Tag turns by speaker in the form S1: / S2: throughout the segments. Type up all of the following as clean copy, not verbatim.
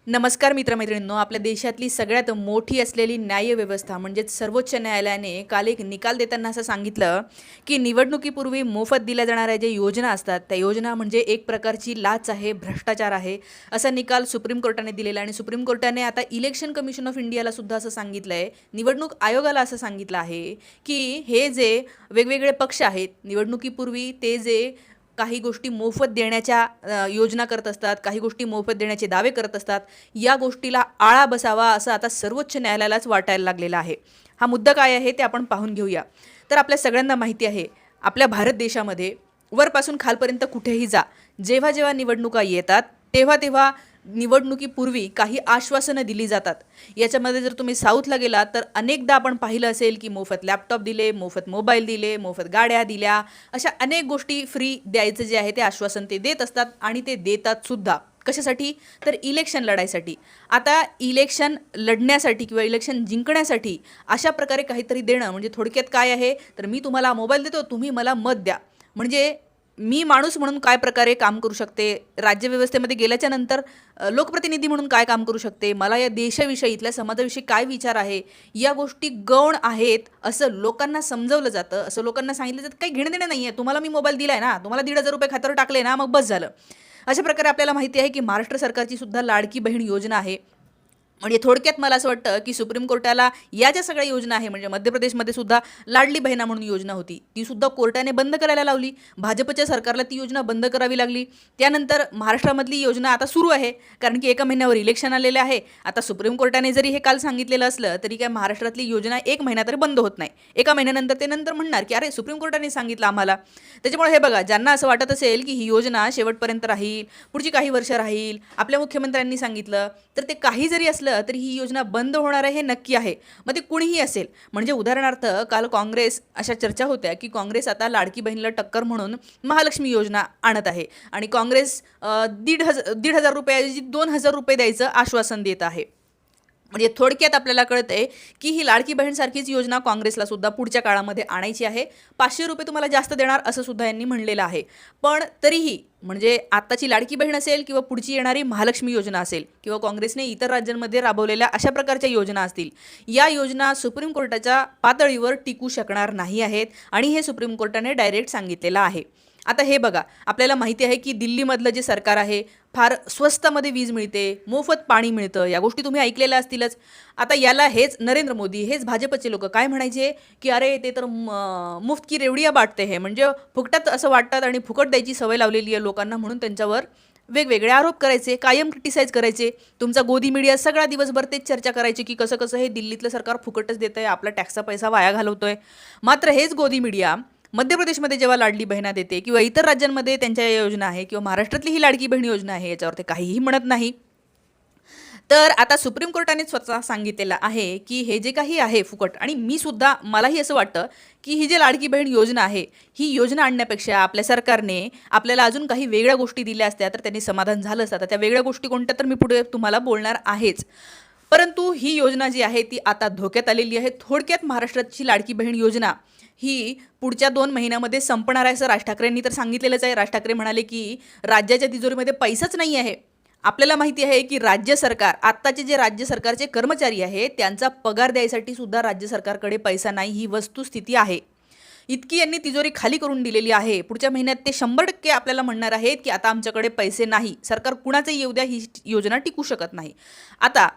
S1: नमस्कार मित्रमैत्रिणींनो. आपल्या देशातली सगळ्यात मोठी असलेली न्यायव्यवस्था म्हणजेच सर्वोच्च न्यायालयाने काल एक निकाल देताना असं सांगितलं की निवडणुकीपूर्वी मोफत दिल्या जाणाऱ्या ज्या योजना असतात त्या योजना म्हणजे एक प्रकारची लाच आहे, भ्रष्टाचार आहे, असा निकाल सुप्रीम कोर्टाने दिलेला. आणि सुप्रीम कोर्टाने आता इलेक्शन कमिशन ऑफ इंडियाला सुद्धा असं सांगितलं आहे, निवडणूक आयोगाला असं सांगितलं आहे की हे जे वेगवेगळे पक्ष आहेत निवडणुकीपूर्वी ते जे काही गोष्टी मोफत देण्याच्या योजना करत असतात, काही गोष्टी मोफत देण्याचे दावे करत असतात, या गोष्टीला आळा बसावा असं आता सर्वोच्च न्यायालयालाच वाटायला लागलेलं आहे. हा मुद्दा काय आहे ते आपण पाहून घेऊया. तर आपल्या सगळ्यांना माहिती आहे, आपल्या भारत देशामध्ये वरपासून खालपर्यंत कुठेही जा, जेव्हा जेव्हा निवडणुका येतात तेव्हा तेव्हा निवडणुकीपूर्वी काही आश्वासनं दिली जातात. याच्यामध्ये जर तुम्ही साऊथला गेलात तर अनेकदा आपण पाहिलं असेल की मोफत लॅपटॉप दिले, मोफत मोबाईल दिले, मोफत गाड्या दिल्या, अशा अनेक गोष्टी फ्री द्यायचं जे आहे ते आश्वासन ते देत असतात आणि ते देतात सुद्धा. कशासाठी? तर इलेक्शन लढायसाठी. आता इलेक्शन लढण्यासाठी किंवा इलेक्शन जिंकण्यासाठी अशा प्रकारे काहीतरी देणं म्हणजे थोडक्यात काय आहे, तर मी तुम्हाला मोबाईल देतो, तुम्ही मला मत द्या. म्हणजे मी माणूस म्हणून काय प्रकारे काम करू शकते, राज्यव्यवस्थेमध्ये गेल्याच्या नंतर लोकप्रतिनिधी म्हणून काय काम करू शकते, मला या देशाविषयी इथल्या समाजाविषयी काय विचार आहे, या गोष्टी गौण आहेत असं लोकांना समजवलं जातं. असं लोकांना सांगितलं जातं काही घेणं देणं नाही आहे, तुम्हाला मी मोबाईल दिला आहे ना, तुम्हाला 1,500 रुपये खात्यावर टाकले ना, मग बस झालं. अशा प्रकारे आपल्याला माहिती आहे की महाराष्ट्र सरकारची सुद्धा लाडकी बहीण योजना आहे. म्हणजे थोडक्यात मला असं वाटतं की सुप्रीम कोर्टाला या ज्या सगळ्या योजना आहे, म्हणजे मध्य प्रदेशमध्ये सुद्धा लाडली बहिणा म्हणून योजना होती, ती सुद्धा कोर्टाने बंद करायला लावली. भाजपच्या सरकारला ती योजना बंद करावी लागली. त्यानंतर महाराष्ट्रामधली योजना आता सुरू आहे, कारण की एका महिन्यावर इलेक्शन आलेले आहे. आता सुप्रीम कोर्टाने जरी हे काल सांगितलेलं असलं तरी काय महाराष्ट्रातली योजना एक महिना तरी बंद होत नाही. एका महिन्यानंतर ते नंतर म्हणणार की अरे सुप्रीम कोर्टाने सांगितलं आम्हाला. त्याच्यामुळे हे बघा, ज्यांना असं वाटत असेल की ही योजना शेवटपर्यंत राहील, पुढची काही वर्ष राहील, आपल्या मुख्यमंत्र्यांनी सांगितलं, तर ते काही जरी असलं तरी ही योजना बंद होणार आहे हे नक्की आहे. मग ते कुणीही असेल. म्हणजे उदाहरणार्थ काल काँग्रेस अशा चर्चा होत्या की काँग्रेस आता लाडकी बहिणीला टक्कर म्हणून महालक्ष्मी योजना आणत आहे आणि काँग्रेस 1,500 रुपयाऐवजी 2,000 रुपये द्यायचं आश्वासन देत आहे. म्हणजे थोडक्यात आपल्याला कळतंय की ही लाडकी बहीणसारखीच योजना काँग्रेसला सुद्धा पुढच्या काळामध्ये आणायची आहे. 500 रुपये तुम्हाला जास्त देणार असं सुद्धा यांनी म्हणलेलं आहे. पण तरीही म्हणजे आत्ताची लाडकी बहीण असेल किंवा पुढची येणारी महालक्ष्मी योजना असेल किंवा काँग्रेसने इतर राज्यांमध्ये राबवलेल्या अशा प्रकारच्या योजना असतील, या योजना सुप्रीम कोर्टाच्या पातळीवर टिकू शकणार नाही आहेत आणि हे सुप्रीम कोर्टाने डायरेक्ट सांगितलेलं आहे. आता हे बघा, आपल्याला माहिती आहे की दिल्लीमधलं जे सरकार आहे फार स्वस्तामध्ये वीज मिळते, मोफत पाणी मिळतं, या गोष्टी तुम्ही ऐकलेल्या असतीलच. आता याला हेच नरेंद्र मोदी, हेच भाजपचे लोक काय म्हणायचे की अरे ते तर मुफ्त की रेवडिया बाटते हे, म्हणजे फुकटात असं वाटतात आणि फुकट द्यायची सवय लावलेली आहे लोकांना, म्हणून त्यांच्यावर वेगवेगळे आरोप करायचे, कायम क्रिटिसाईज करायचे. तुमचा गोदी मीडिया सगळा दिवसभर तेच चर्चा करायची की कसं कसं हे दिल्लीतलं सरकार फुकटच देतं आहे, आपला टॅक्सचा पैसा वाया घालवतोय. मात्र हेच गोदी मीडिया मध्य प्रदेशमध्ये जेव्हा लाडली बहिणा देते किंवा इतर राज्यांमध्ये त्यांच्या योजना आहे किंवा महाराष्ट्रातली ही लाडकी बहिणी योजना आहे, याच्यावर ते काहीही म्हणत नाही. तर आता सुप्रीम कोर्टाने स्वतः सांगितलेलं आहे की हे जे काही आहे फुकट, आणि मी सुद्धा, मलाही असं वाटतं की ही जी लाडकी बहीण योजना आहे, ही योजना आणण्यापेक्षा आपल्या सरकारने आपल्याला अजून काही वेगळ्या गोष्टी दिल्या असत्या तर त्यांनी समाधान झालं असतं. त्या वेगळ्या गोष्टी कोणत्या तर मी पुढे तुम्हाला बोलणार आहेच. परंतु ही योजना जी आहे ती आता धोक्यात आलेली आहे. थोडक्यात महाराष्ट्राची लाडकी बहीण योजना ही पुढच्या 2 महिन्यामध्ये संपणार आहे असं राज ठाकरेंनी तर सांगितलेलंच आहे. राज ठाकरे म्हणाले की राज्याच्या तिजोरीमध्ये पैसाच नाही आहे. आपल्याला माहिती आहे की राज्य सरकार, आत्ताचे जे राज्य सरकारचे कर्मचारी आहेत त्यांचा पगार द्यायसाठी सुद्धा राज्य सरकारकडे पैसा नाही, ही वस्तुस्थिती आहे. इतकी यांनी तिजोरी खाली करून दिलेली आहे. पुढच्या महिन्यात ते 100% आपल्याला म्हणणार आहेत की आता आमच्याकडे पैसे नाही. सरकार कुणाचंही येऊ द्या, ही योजना टिकू शकत नाही. आता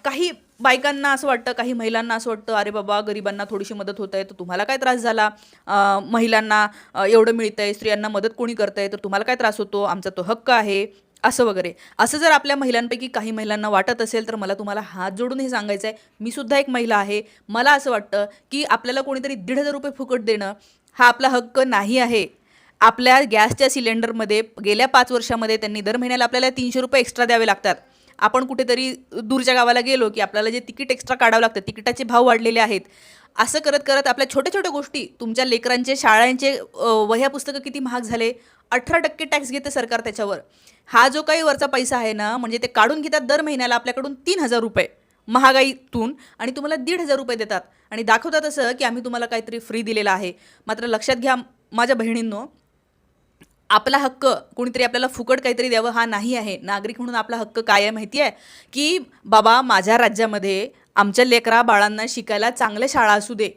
S1: काही बायकांना असं वाटतं, काही महिलांना असं वाटतं अरे बाबा गरिबांना थोडीशी मदत होत आहे तर तुम्हाला काय त्रास झाला, महिलांना एवढं मिळतं आहे, स्त्रियांना मदत कोणी करतं आहे तर तुम्हाला काय त्रास होतो, आमचा तो हक्क आहे, असं वगैरे. असं जर आपल्या महिलांपैकी काही महिलांना वाटत असेल तर मला तुम्हाला हात जोडून हे सांगायचं आहे, मी सुद्धा एक महिला आहे. मला असं वाटतं की आपल्याला कोणीतरी 1,500 रुपये फुकट देणं हा आपला हक्क नाही आहे. आपल्या गॅसच्या सिलेंडरमध्ये गेल्या 5 वर्षामध्ये त्यांनी दर महिन्याला आपल्याला 300 रुपये एक्स्ट्रा द्यावे लागतात. आपण कुठेतरी दूरच्या गावाला गेलो की आपल्याला जे तिकीट एक्स्ट्रा काढावं लागतं, तिकिटाचे भाव वाढलेले आहेत. असं करत करत आपल्या छोट्या छोट्या गोष्टी, तुमच्या लेकरांचे शाळांचे वह्या पुस्तकं किती महाग झाले, 18% टॅक्स घेते सरकार त्याच्यावर. हा जो काही वरचा पैसा आहे ना, म्हणजे ते काढून घेतात दर महिन्याला आपल्याकडून 3,000 रुपये महागाईतून आणि तुम्हाला 1,500 रुपये देतात आणि दाखवतात असं की आम्ही तुम्हाला काहीतरी फ्री दिलेलं आहे. मात्र लक्षात घ्या माझ्या बहिणींनो, आपला हक्क कोणीतरी आपल्याला फुकट काहीतरी द्यावं हा नाही आहे. नागरिक म्हणून आपला हक्क काय आहे माहिती आहे? की बाबा माझ्या राज्यामध्ये आमच्या लेकरा बाळांना शिकायला चांगल्या शाळा असू दे,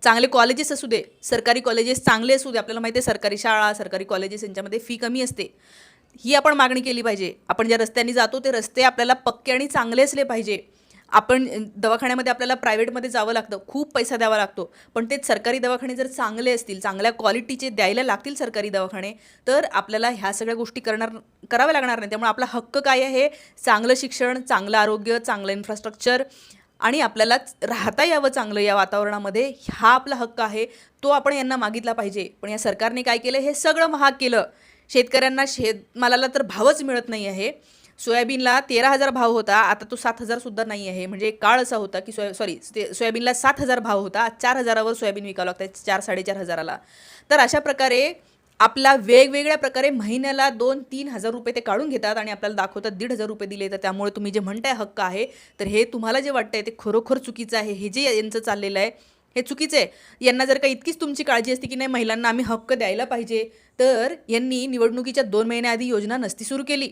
S1: चांगले कॉलेजेस असू दे, सरकारी कॉलेजेस चांगले असू दे. आपल्याला माहिती आहे सरकारी शाळा, सरकारी कॉलेजेस यांच्यामध्ये फी कमी असते. ही आपण मागणी केली पाहिजे. आपण ज्या रस्त्यांनी जातो ते रस्ते आपल्याला पक्के आणि चांगले असले पाहिजे. आपण दवाखान्यामध्ये आपल्याला प्रायव्हेटमध्ये जावं लागतं, खूप पैसा द्यावा लागतो. पण तेच सरकारी दवाखाने जर चांगले असतील, चांगल्या क्वालिटीचे द्यायला लागतील सरकारी दवाखाने, तर आपल्याला ह्या सगळ्या गोष्टी कराव्या लागणार नाही. त्यामुळे आपला हक्क काय आहे? चांगलं शिक्षण, चांगलं आरोग्य, चांगलं इन्फ्रास्ट्रक्चर आणि आपल्याला राहता यावं चांगलं या वातावरणामध्ये. हा आपला हक्क आहे, तो आपण यांना मागितला पाहिजे. पण या सरकारने काय केलं? हे सगळं महाग केलं. शेतकऱ्यांना शेतमालाला तर भावच मिळत नाही आहे. सोयाबीनला 13,000 भाव होता, आता तो 7,000 सुद्धा नाही आहे. म्हणजे एक काळ असा होता की सोयाबीनला 7,000 भाव होता, 4,000वर सोयाबीन विकावं लागतं, 4-4,500ला. तर अशा प्रकारे आपला वेगवेगळ्या प्रकारे महिन्याला 2-3 हजार रुपये ते काढून घेतात आणि आपल्याला दाखवतात 1,500 रुपये दिले. तर त्यामुळे तुम्ही जे म्हणताय हक्क आहे, तर हे तुम्हाला जे वाटतंय ते खरोखर चुकीचं आहे. हे जे यांचं चाललेलं आहे हे चुकीचं आहे. यांना जर का इतकीच तुमची काळजी असते की नाही महिलांना आम्ही हक्क द्यायला पाहिजे, तर यांनी निवडणुकीच्या 2 महिन्याआधी योजना नसती सुरू केली.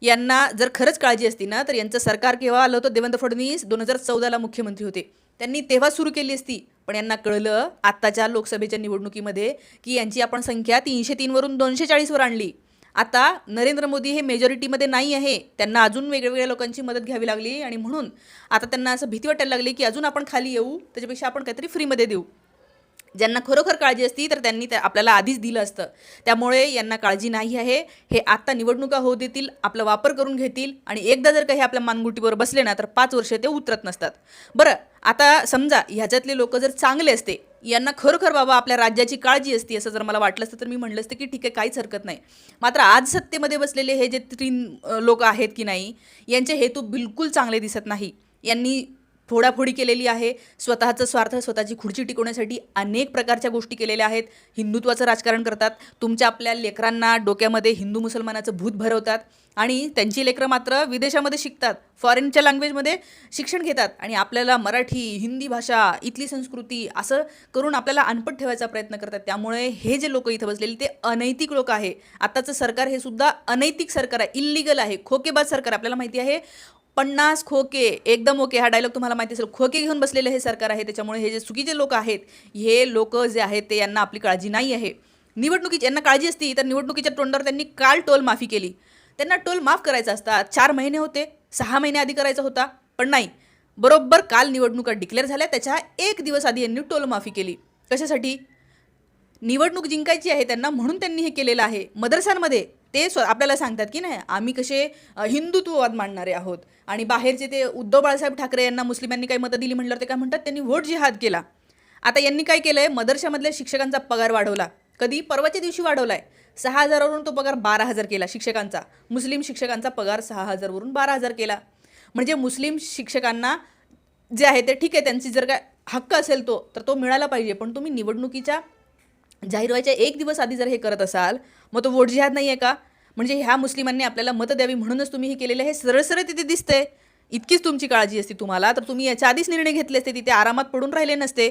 S1: यांना जर खरंच काळजी असती ना, तर यांचं सरकार केव्हा आलं होतं? देवेंद्र फडणवीस 2014ला मुख्यमंत्री होते, त्यांनी तेव्हा सुरू केली असती. पण यांना कळलं आत्ताच्या लोकसभेच्या निवडणुकीमध्ये की यांची आपण संख्या 303 वरून 240वर आणली. आता नरेंद्र मोदी हे मेजॉरिटीमध्ये नाही आहे, त्यांना अजून वेगवेगळ्या लोकांची मदत घ्यावी लागली आणि म्हणून आता त्यांना असं भीती वाटायला लागली की अजून आपण खाली येऊ, त्याच्यापेक्षा आपण काहीतरी फ्रीमध्ये देऊ. ज्यांना खरोखर काळजी असती तर त्यांनी आपल्याला आधीच दिलं असतं. त्यामुळे यांना काळजी नाही आहे. हे आत्ता निवडणुका होऊ देतील, आपला वापर करून घेतील आणि एकदा जर काही आपल्या मानगुटीवर बसले ना, तर 5 वर्ष ते उतरत नसतात. बरं, आता समजा ह्याच्यातले लोक जर चांगले असते, यांना खरोखर बाबा आपल्या राज्याची काळजी असती असं जर मला वाटलं असतं, तर मी म्हटलं असतं की ठीक आहे, काहीच हरकत नाही. मात्र आज सत्तेमध्ये बसलेले हे जे 3 लोक आहेत की नाही, यांचे हेतू बिलकुल चांगले दिसत नाही. यांनी फोडाफोडी केलेली आहे, स्वतःचं स्वार्थ, स्वतःची खुर्ची टिकवण्यासाठी अनेक प्रकारच्या गोष्टी केलेल्या आहेत. हिंदुत्वाचं राजकारण करतात, तुमच्या आपल्या लेकरांना डोक्यामध्ये हिंदू मुसलमानाचं भूत भरवतात आणि त्यांची लेकरं मात्र विदेशामध्ये शिकतात, फॉरेनच्या लँग्वेजमध्ये शिक्षण घेतात आणि आपल्याला मराठी, हिंदी भाषा, इथली संस्कृती असं करून आपल्याला अनपढ ठेवायचा प्रयत्न करतात. त्यामुळे हे जे लोक इथं बसलेले ते अनैतिक लोक आहे. आत्ताचं सरकार हे सुद्धा अनैतिक सरकार आहे, इल्लिगल आहे, खोकेबाज सरकार. आपल्याला माहिती आहे 50 खोके एकदम ओके, हा डायलॉग तुम्हाला माहिती असेल. खोके घेऊन बसलेले हे सरकार आहे. त्याच्यामुळे हे जे चुकीचे लोक आहेत, हे लोक जे आहेत ते यांना आपली काळजी नाही आहे. निवडणुकीची यांना काळजी असती तर निवडणुकीच्या तोंडावर त्यांनी काल टोल माफी केली. त्यांना टोल माफ करायचा असता, 4 महिने होते, 6 महिने आधी करायचा होता, पण नाही. बरोबर काल निवडणुका डिक्लेअर झाल्या, त्याच्या 1 दिवस आधी यांनी टोल माफी केली. कशासाठी? निवडणूक जिंकायची आहे त्यांना, म्हणून त्यांनी हे केलेलं आहे. मदरसांमध्ये ते आपल्याला सांगतात की नाही आम्ही कसे हिंदुत्ववाद मांडणारे आहोत आणि बाहेरचे ते उद्धव बाळासाहेब ठाकरे यांना मुस्लिमांनी काही मतं दिली म्हटल्यावर ते काय म्हणतात, त्यांनी व्होट जिहाद केला. आता यांनी काय केलं आहे? मदरशामधल्या शिक्षकांचा पगार वाढवला. कधी? परवाच्या दिवशी वाढवला आहे. 6,000वरून तो पगार 12,000 केला शिक्षकांचा. मुस्लिम शिक्षकांचा पगार 6,000वरून 12,000 केला. म्हणजे मुस्लिम शिक्षकांना जे आहे ते ठीक आहे, त्यांची जर काय हक्क असेल तर तो मिळाला पाहिजे. पण तुम्ही निवडणुकीच्या जाहीर व्हायच्या 1 दिवस आधी जर हे करत असाल, मग तो वोट जिहाद नाही आहे का? म्हणजे ह्या मुस्लिमांनी आपल्याला मतं द्यावी म्हणूनच तुम्ही हे केलेलं आहे. सरळ सरळ तिथे दिसतंय. इतकीच तुमची काळजी असते तुम्हाला, तर तुम्ही याच्या आधीच निर्णय घेतले असते, तिथे आरामात पडून राहिले नसते.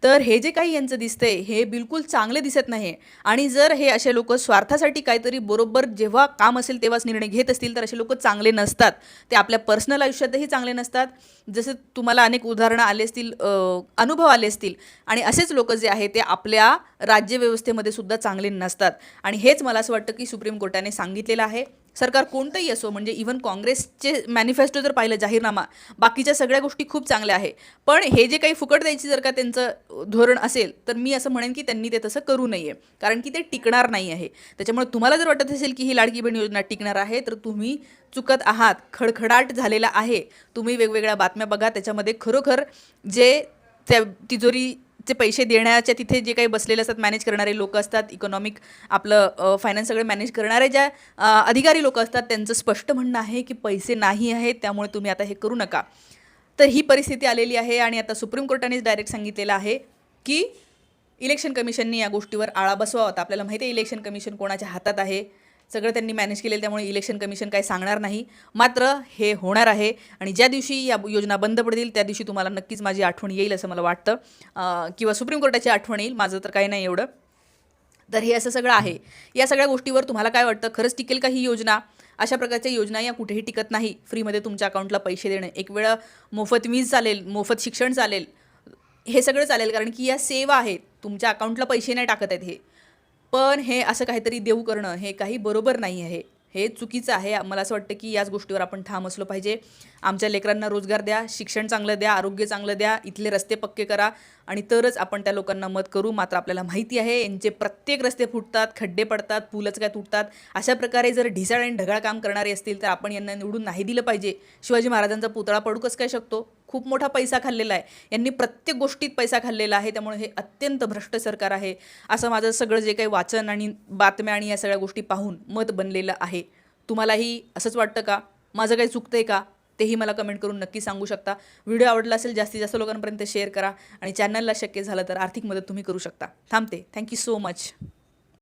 S1: तर हे जे काही यांचं दिसतंय हे बिलकुल चांगले दिसत नाही. आणि जर हे असे लोक स्वार्थासाठी काहीतरी बरोबर जेव्हा काम असेल तेव्हाच निर्णय घेत असतील, तर असे लोक चांगले नसतात. ते आपल्या पर्सनल आयुष्यातही चांगले नसतात. जसं तुम्हाला अनेक उदाहरणं आले असतील, अनुभव आले असतील. आणि असेच लोक जे आहे ते आपल्या राज्यव्यवस्थेमध्ये सुद्धा चांगले नसतात. आणि हेच मला असं वाटतं की सुप्रीम कोर्टाने सांगितलेलं आहे. सरकार कोणतंही असो, म्हणजे इव्हन काँग्रेसचे मॅनिफेस्टो जर पाहिलं, जाहीरनामा, बाकीच्या सगळ्या गोष्टी खूप चांगल्या आहे. पण हे जे काही फुकट द्यायची जर का त्यांचं धोरण असेल, तर मी असं म्हणेन की त्यांनी ते तसं करू नये, कारण की ते टिकणार नाही आहे. त्याच्यामुळे तुम्हाला जर वाटत असेल की ही लाडकी बहीण योजना टिकणार आहे, तर तुम्ही चुकत आहात. खडखडाट झालेला आहे. तुम्ही वेगवेगळ्या बातम्या बघा, त्याच्यामध्ये खरोखर जे त्या तिजोरीचे पैसे देण्याच्या तिथे जे काही बसलेले असतात, मॅनेज करणारे लोक असतात, इकॉनॉमिक आपलं फायनान्स सगळं मॅनेज करणारे ज्या अधिकारी लोक असतात, त्यांचं स्पष्ट म्हणणं आहे की पैसे नाही आहेत, त्यामुळे तुम्ही आता हे करू नका. तर ही परिस्थिती आलेली आहे आणि आता सुप्रीम कोर्टानेच डायरेक्ट सांगितलेलं आहे की इलेक्शन कमिशनने या गोष्टीवर आळा बसवावा होता. आपल्याला माहिती आहे इलेक्शन कमिशन कोणाच्या हातात आहे, सगळं त्यांनी मॅनेज केलेलं, त्यामुळे इलेक्शन कमिशन काय सांगणार नाही. मात्र हे होणार आहे आणि ज्या दिवशी या योजना बंद पडतील त्या दिवशी तुम्हाला नक्कीच माझी आठवण येईल असं मला वाटतं, किंवा सुप्रीम कोर्टाची आठवण येईल. माझं तर काही नाही एवढं. तर हे असं सगळं आहे. या सगळ्या गोष्टीवर तुम्हाला काय वाटतं? खरंच टिकेल का ही योजना? अशा प्रकारच्या योजना या कुठेही टिकत नाही. फ्रीमध्ये तुमच्या अकाउंटला पैसे देणे. एक वेळ मोफत वीज चालेल, मोफत शिक्षण चालेल, हे सगळं चालेल कारण की या सेवा आहेत. तुमच्या अकाउंटला पैसे नाही टाकत आहेत हे. पण हे असं काहीतरी देऊ करणं हे काही बरोबर नाही आहे. हे चुकीचं आहे. मला असं वाटतं की याच गोष्टीवर आपण ठाम असलो पाहिजे. आमच्या लेकरांना रोजगार द्या, शिक्षण चांगलं द्या, आरोग्य चांगलं द्या, इथले रस्ते पक्के करा आणि तरच आपण त्या लोकांना मत करू. मात्र आपल्याला माहिती आहे यांचे प्रत्येक रस्ते फुटतात, खड्डे पडतात, पुलच काय तुटतात. अशा प्रकारे जर ढिसाळ आणि ढगाळ काम करणारे असतील तर आपण यांना निवडून नाही दिलं पाहिजे. शिवाजी महाराजांचा पुतळा पडू कसं काय शकतो? खूप मोठा पैसा खाल्लेला आहे. यांनी प्रत्येक गोष्टीत पैसा खाल्लेला आहे. त्यामुळे हे अत्यंत भ्रष्ट सरकार आहे असं माझं सगळं जे काही वाचन आणि बातम्या आणि या सगळ्या गोष्टी पाहून मत बनलेलं आहे. तुम्हालाही असंच वाटतं का? माझं काही चुकतंय का? तेही मला कमेंट करून नक्की सांगू शकता. व्हिडिओ आवडला असेल जास्तीत जास्त लोकांपर्यंत शेअर करा आणि चॅनलला शक्य झालं तर आर्थिक मदत तुम्ही करू शकता. थांबते. Thank you so much.